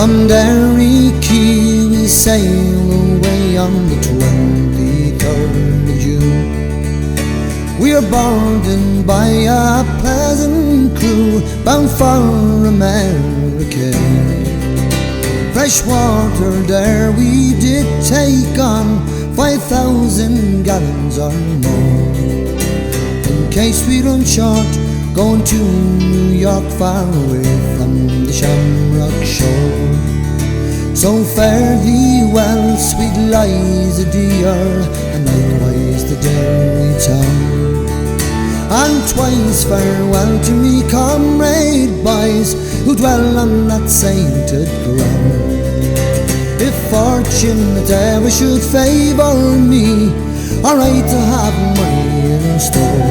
From Derry Quay we sail away on the 23rd of June. We are boarded by a pleasant crew bound for America. Fresh water there we did take on 5,000 gallons or more, in case we run short going to New York, far away from the Shamrock shore. So fare thee well, sweet Liza dear, and likewise the Derry town. And twice farewell to me comrade boys who dwell on that sainted ground. If fortune that ever should favour me, alright to have money in store,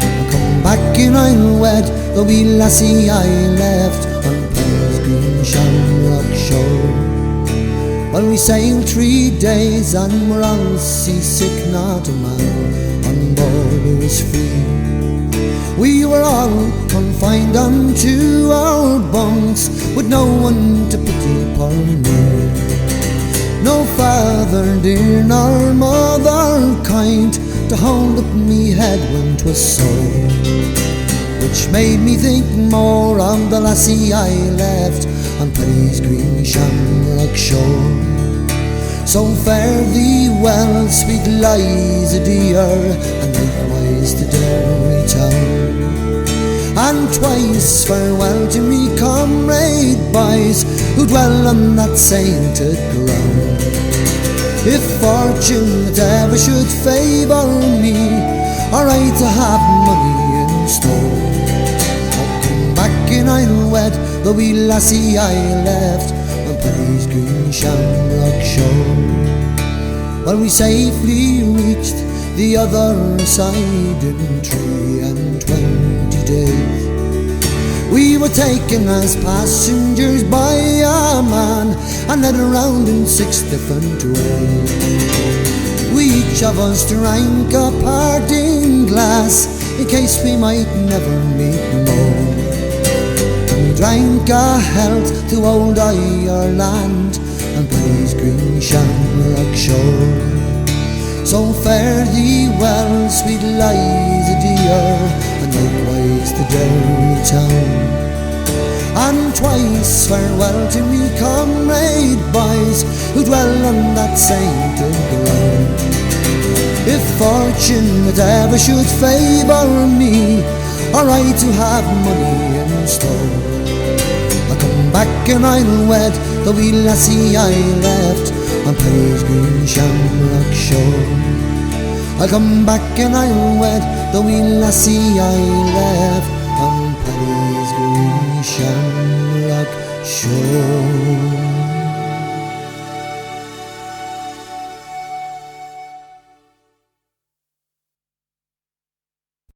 I'll come back and I'll wed the wee lassie I left on Paddy's green Shamrock shore. Well, we sailed 3 days and we're all seasick, not a man on board who was free. We were all confined unto our bunks, with no one to pity poor me. No father dear, nor mother kind, to hold up me head when 'twas sore, which made me think more of the lassie I left on Paddy's green Shamrock shore. So fare thee well, sweet Liza dear, and likewise the Derry town. And twice farewell to me comrade boys who dwell on that sainted ground. If fortune that ever should favour me, alright to have money in store, I'll come back and I'll wed the wee lassie I left on Paddy's green Shamrock shore. Well, we safely reached the other side in 23 days. We were taken as passengers by a man and led around in 6 different ways. We each of us drank a parting glass in case we might never meet more, and we drank a health to old Ireland and Paddy's green Shamrock shore. So fare thee well, sweet Liza dear, and likewise the Derry town. And twice farewell to me comrade boys who dwell on that sainted ground. If fortune that ever should favour me, alright to have money in store, I'll come back and I'll wed the wee lassie I left on Paddy's green Shamrock shore. I'll come back and I'll wed the wee lassie I left on Paddy's green Shamrock shore.